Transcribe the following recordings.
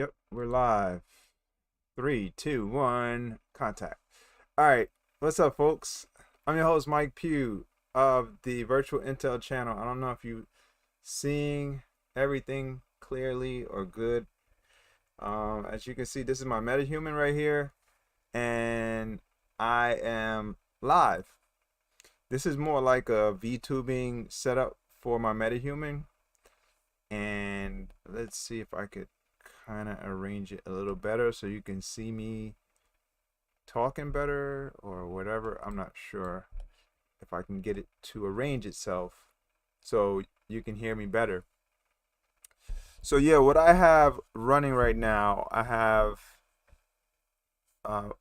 Yep, we're live. Three, two, one, contact. All right, what's up, folks? I'm your host, Mike Pugh of the Virtual Intel channel. I don't know if you seeing everything clearly or good. As you can see, this is my MetaHuman right here, and I am live. This is more like a VTubing setup for my MetaHuman, and let's see if I could kind of arrange it a little better so you can see me talking better or whatever. I'm not sure if I can get it to arrange itself so you can hear me better. So yeah, what I have running right now, I have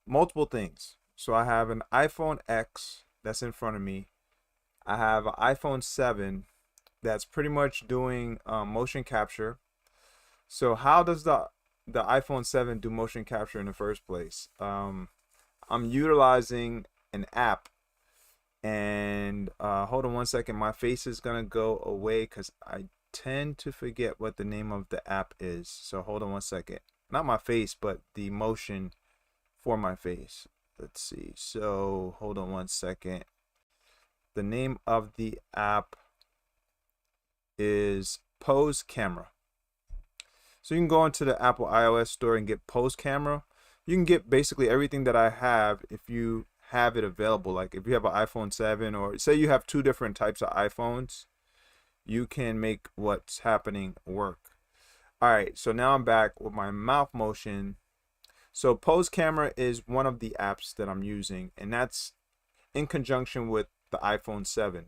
multiple things. So I have an iPhone X that's in front of me. I have an iPhone 7 that's pretty much doing motion capture. So how does the iPhone 7 do motion capture in the first place? I'm utilizing an app, and hold on one second. My face is gonna go away because I tend to forget what the name of the app is. So hold on one second. Not my face, but the motion for my face. Let's see. So hold on one second. The name of the app is Pose Camera. So you can go into the Apple iOS store and get Pose Camera. You can get basically everything that I have if you have it available. Like if you have an iPhone 7, or say you have two different types of iPhones, you can make what's happening work. All right, so now I'm back with my mouth motion. So Pose Camera is one of the apps that I'm using, and that's in conjunction with the iPhone 7.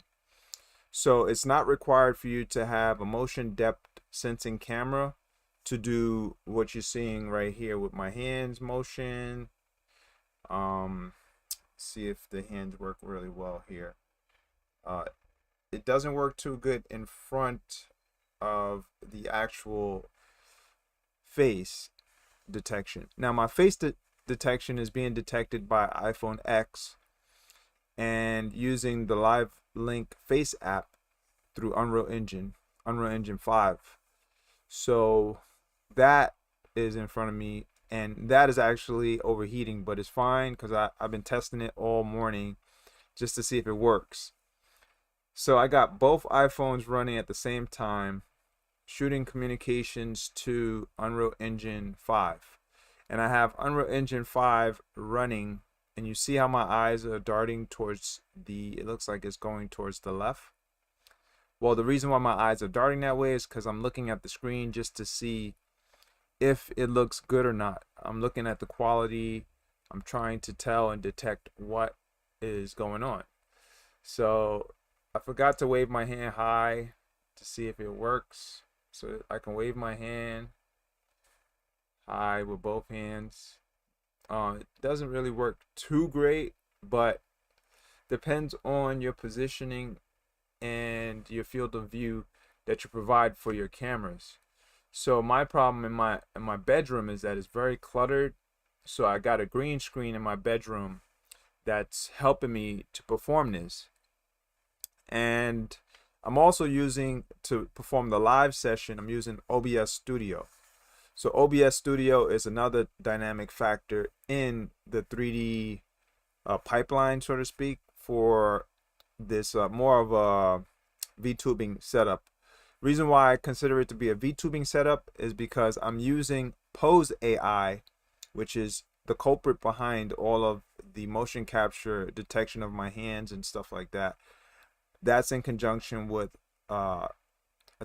So it's not required for you to have a motion depth sensing camera to do what you're seeing right here with my hands motion. See if the hands work really well here. It doesn't work too good in front of the actual face detection. Now my face detection is being detected by iPhone X and using the Live Link Face app through Unreal Engine 5. So that is in front of me, and that is actually overheating, but it's fine because I've been testing it all morning just to see if it works. So I got both iPhones running at the same time, shooting communications to Unreal Engine 5. And I have Unreal Engine 5 running, and you see how my eyes are darting towards it looks like it's going towards the left. Well, the reason why my eyes are darting that way is because I'm looking at the screen just to see if it looks good or not. I'm looking at the quality. I'm trying to tell and detect what is going on. So I forgot to wave my hand high to see if it works. So I can wave my hand high with both hands. It doesn't really work too great, but depends on your positioning and your field of view that you provide for your cameras. So my problem in my bedroom is that it's very cluttered. So I got a green screen in my bedroom that's helping me to perform this. And I'm also using, to perform the live session, I'm using OBS Studio. So OBS Studio is another dynamic factor in the 3D pipeline, so to speak, for this more of a VTubing setup. Reason why I consider it to be a VTubing setup is because I'm using PoseAI, which is the culprit behind all of the motion capture detection of my hands and stuff like that. That's in conjunction with I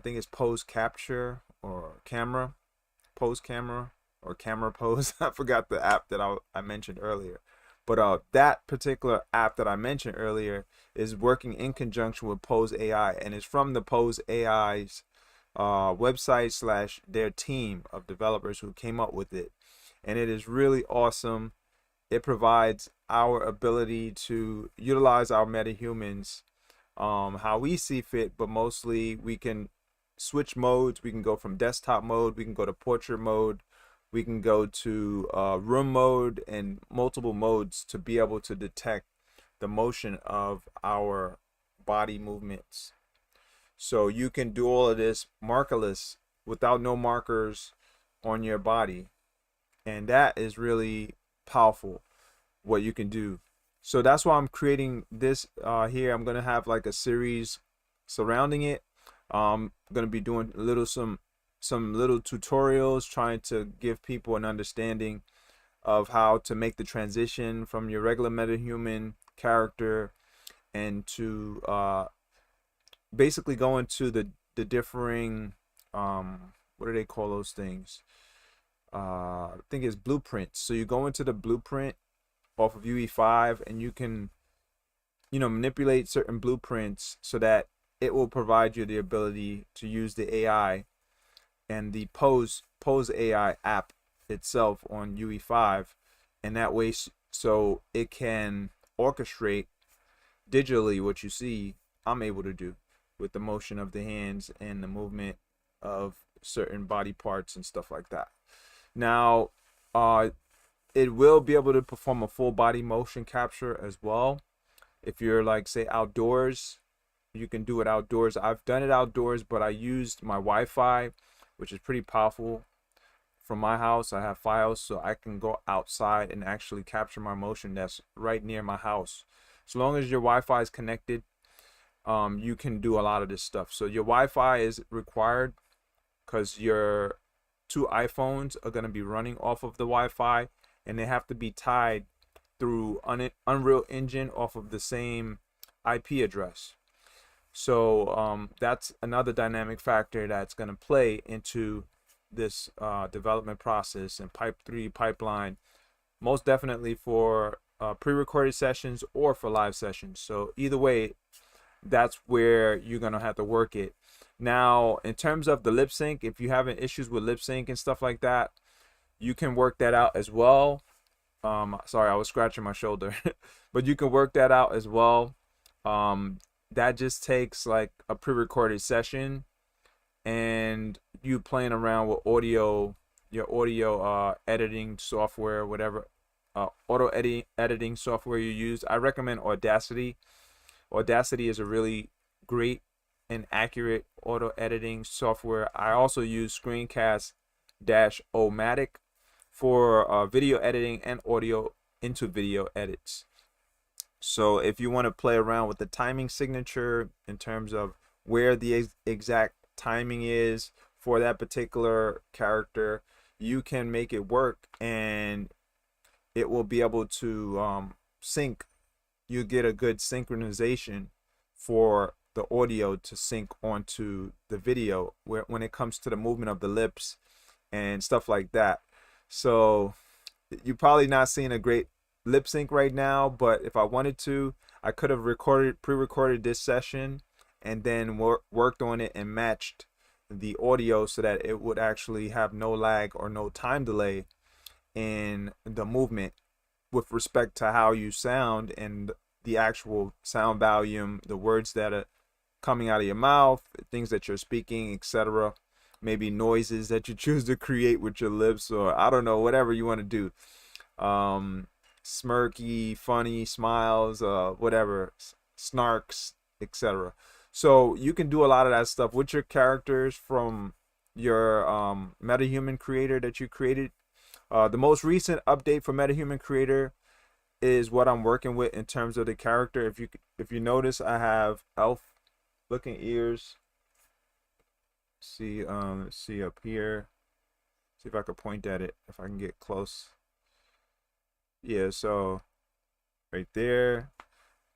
think it's Pose Capture or Camera, Pose Camera or Camera Pose. I forgot the app that I mentioned earlier. But that particular app that I mentioned earlier is working in conjunction with PoseAI, and it's from the PoseAI's website / their team of developers who came up with it. And it is really awesome. It provides our ability to utilize our metahumans how we see fit, but mostly we can switch modes. We can go from desktop mode, we can go to portrait mode, we can go to room mode, and multiple modes to be able to detect the motion of our body movements. So you can do all of this markerless, without no markers on your body, and that is really powerful what you can do. So that's why I'm creating this here. I'm gonna have like a series surrounding it. I'm gonna be doing some little tutorials trying to give people an understanding of how to make the transition from your regular MetaHuman character and to basically go into the differing what do they call those things? I think it's blueprints. So you go into the blueprint off of UE5 and you can, you know, manipulate certain blueprints so that it will provide you the ability to use the AI and the PoseAI app itself on UE5, and that way so it can orchestrate digitally what you see I'm able to do with the motion of the hands and the movement of certain body parts and stuff like that. Now it will be able to perform a full body motion capture as well. If you're like, say, outdoors, you can do it outdoors. I've done it outdoors, but I used my Wi-Fi, which is pretty powerful. From my house, I have files, so I can go outside and actually capture my motion that's right near my house. So long as your Wi-Fi is connected, you can do a lot of this stuff. So your Wi-Fi is required because your two iPhones are going to be running off of the Wi-Fi, and they have to be tied through Unreal Engine off of the same IP address. So that's another dynamic factor that's going to play into this development process and Pipe 3 pipeline, most definitely for pre-recorded sessions or for live sessions. So either way, that's where you're going to have to work it. Now, in terms of the lip sync, if you're having issues with lip sync and stuff like that, you can work that out as well. Sorry, I was scratching my shoulder. But you can work that out as well. That just takes like a pre-recorded session and you playing around with audio, your audio editing software, whatever auto editing software you use. I recommend Audacity. Audacity is a really great and accurate auto editing software. I also use Screencast-O-Matic for video editing and audio into video edits. So if you want to play around with the timing signature in terms of where the exact timing is for that particular character, you can make it work and it will be able to sync. You get a good synchronization for the audio to sync onto the video when it comes to the movement of the lips and stuff like that. So you're probably not seeing a great lip sync right now, but if I wanted to, I could have pre-recorded this session and then worked on it and matched the audio so that it would actually have no lag or no time delay in the movement with respect to how you sound and the actual sound volume, the words that are coming out of your mouth, things that you're speaking, etc. Maybe noises that you choose to create with your lips, or I don't know, whatever you want to do. Smirky, funny, smiles, whatever, snarks, etc. So you can do a lot of that stuff with your characters from your MetaHuman Creator that you created. The most recent update for MetaHuman Creator is what I'm working with in terms of the character. If you notice, I have elf looking ears. See, let's see up here. See if I could point at it, if I can get close. Yeah, so right there,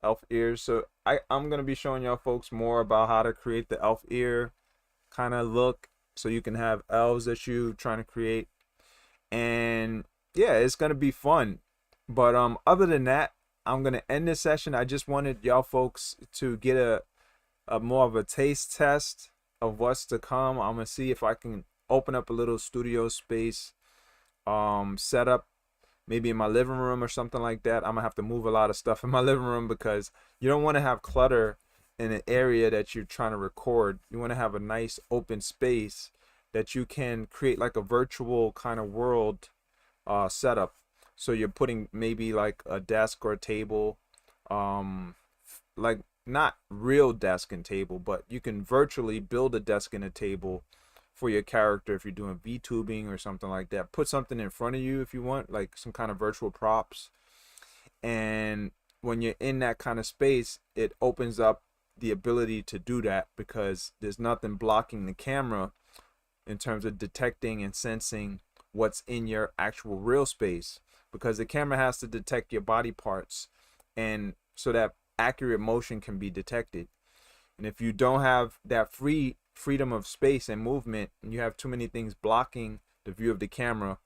elf ears. So I'm gonna be showing y'all folks more about how to create the elf ear kind of look, so you can have elves that you trying to create. And yeah, it's gonna be fun. But other than that, I'm gonna end this session. I just wanted y'all folks to get a more of a taste test of what's to come. I'm gonna see if I can open up a little studio space, set up maybe in my living room or something like that. I'm gonna have to move a lot of stuff in my living room because you don't want to have clutter in an area that you're trying to record. You want to have a nice open space that you can create like a virtual kind of world setup. So you're putting maybe like a desk or a table, like not real desk and table, but you can virtually build a desk and a table for your character if you're doing VTubing or something like that. Put something in front of you if you want, like some kind of virtual props. And when you're in that kind of space, it opens up the ability to do that because there's nothing blocking the camera in terms of detecting and sensing what's in your actual real space, because the camera has to detect your body parts, and so that accurate motion can be detected. And if you don't have that freedom of space and movement, and you have too many things blocking the view of the camera,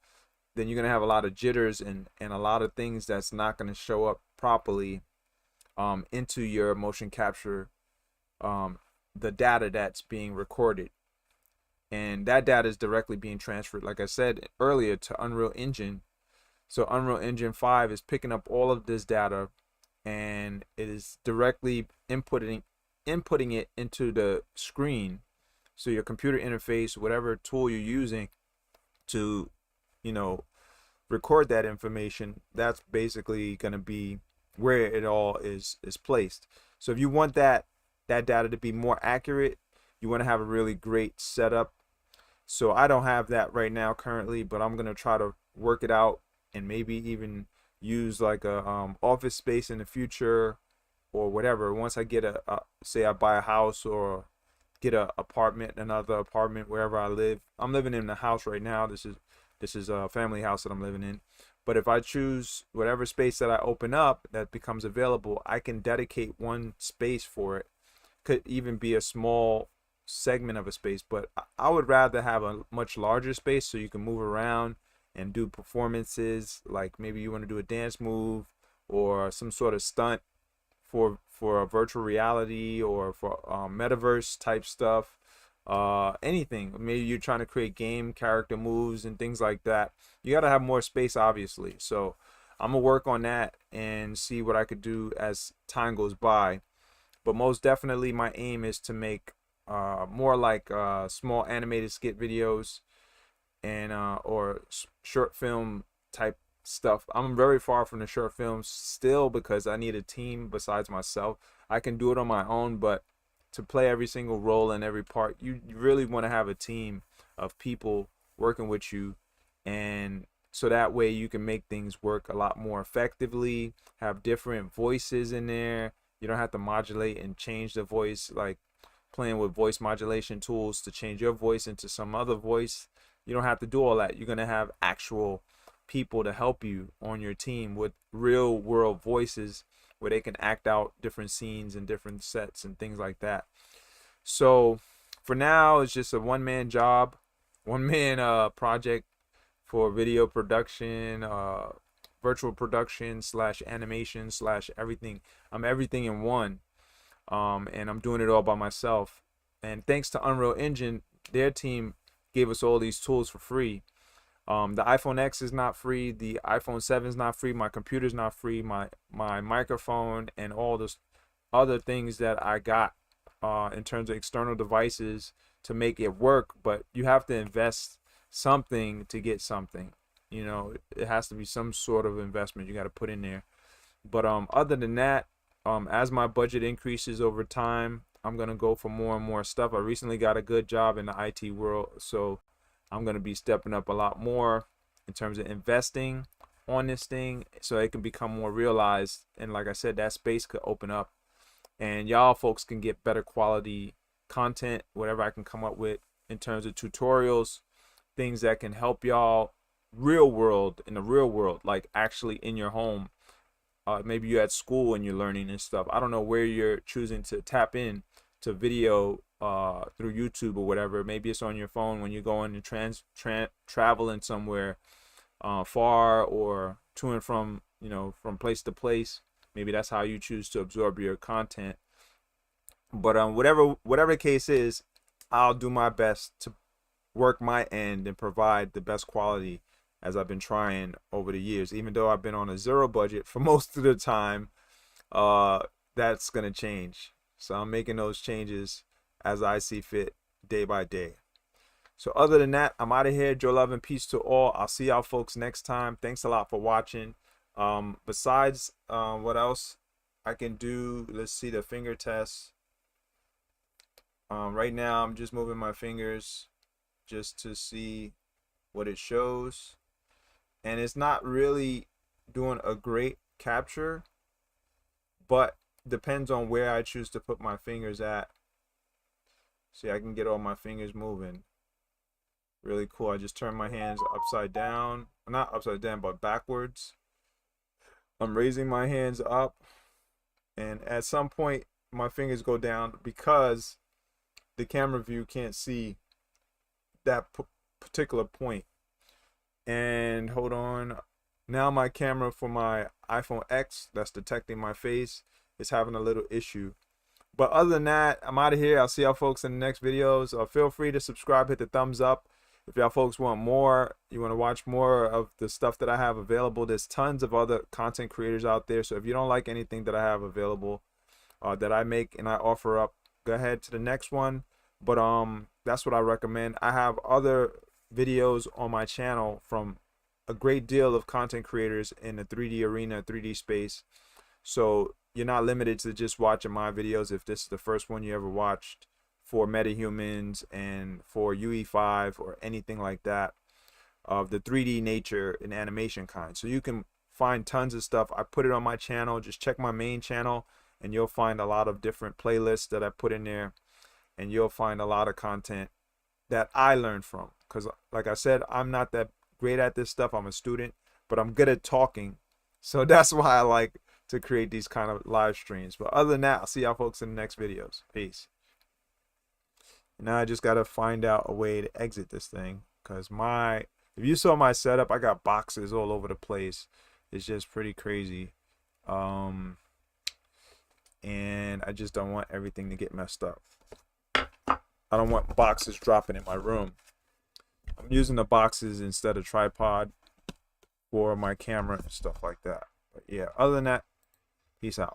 then you're going to have a lot of jitters and a lot of things that's not going to show up properly into your motion capture, the data that's being recorded. And that data is directly being transferred, like I said earlier, to Unreal Engine. So Unreal Engine 5 is picking up all of this data, and it is directly inputting it into the screen. So your computer interface, whatever tool you're using to, record that information, that's basically going to be where it all is placed. So if you want that data to be more accurate, you want to have a really great setup. So I don't have that right now currently, but I'm going to try to work it out and maybe even use like a office space in the future or whatever. Once I get say I buy a house or get another apartment wherever I live. I'm living in the house right now. This is a family house that I'm living in. But if I choose whatever space that I open up that becomes available, I can dedicate one space for it. Could even be a small segment of a space, but I would rather have a much larger space so you can move around and do performances. Like maybe you want to do a dance move or some sort of stunt for a virtual reality or for metaverse type stuff, anything. Maybe you're trying to create game character moves and things like that. You got to have more space, obviously. So I'm gonna work on that and see what I could do as time goes by. But most definitely my aim is to make more like small animated skit videos and or short film type stuff. I'm very far from the short films still because I need a team besides myself. I can do it on my own, but to play every single role in every part, you really want to have a team of people working with you, and so that way you can make things work a lot more effectively, have different voices in there. You don't have to modulate and change the voice, like playing with voice modulation tools to change your voice into some other voice. You don't have to do all that. You're going to have actual people to help you on your team with real world voices where they can act out different scenes and different sets and things like that. So for now, it's just a one-man job, one-man project for video production, virtual production / animation / everything. I'm everything in one. And I'm doing it all by myself. And thanks to Unreal Engine, their team gave us all these tools for free. The iPhone X is not free. The iPhone 7 is not free. My computer's not free. My microphone and all those other things that I got in terms of external devices to make it work. But you have to invest something to get something. It has to be some sort of investment you got to put in there. But other than that, as my budget increases over time, I'm going to go for more and more stuff. I recently got a good job in the IT world, so I'm going to be stepping up a lot more in terms of investing on this thing so it can become more realized. And like I said, that space could open up and y'all folks can get better quality content, whatever I can come up with in terms of tutorials, things that can help y'all in the real world, like actually in your home. Maybe you're at school and you're learning and stuff. I don't know where you're choosing to tap in to video through YouTube or whatever. Maybe it's on your phone when you're going and traveling somewhere far or to and from, from place to place. Maybe that's how you choose to absorb your content. But whatever the case is, I'll do my best to work my end and provide the best quality as I've been trying over the years. Even though I've been on a zero budget for most of the time, that's going to change. So I'm making those changes as I see fit day by day. So other than that, I'm out of here. Joe, love and peace to all. I'll see y'all folks next time. Thanks a lot for watching. Besides what else I can do, let's see the finger test. Right now I'm just moving my fingers just to see what it shows. And it's not really doing a great capture, but depends on where I choose to put my fingers at. See, I can get all my fingers moving. Really cool. I just turn my hands upside down. Not upside down, but backwards. I'm raising my hands up. And at some point, my fingers go down because the camera view can't see that particular point. And hold on. Now my camera for my iPhone X that's detecting my face is having a little issue. But other than that, I'm out of here. I'll see y'all folks in the next videos. Feel free to subscribe, hit the thumbs up. If y'all folks want more, you want to watch more of the stuff that I have available, there's tons of other content creators out there. So if you don't like anything that I have available, that I make and I offer up, go ahead to the next one. But that's what I recommend. I have other videos on my channel from a great deal of content creators in the 3D arena, 3D space. So you're not limited to just watching my videos if this is the first one you ever watched for MetaHumans and for UE5 or anything like that of the 3D nature and animation kind. So you can find tons of stuff. I put it on my channel. Just check my main channel and you'll find a lot of different playlists that I put in there, and you'll find a lot of content that I learned from. Because like I said, I'm not that great at this stuff. I'm a student, but I'm good at talking. So that's why I like to create these kind of live streams. But other than that, I'll see y'all folks in the next videos. Peace. Now I just got to find out a way to exit this thing, because if you saw my setup, I got boxes all over the place. It's just pretty crazy. And I just don't want everything to get messed up. I don't want boxes dropping in my room. I'm using the boxes instead of tripod for my camera and stuff like that. But yeah, other than that, peace out.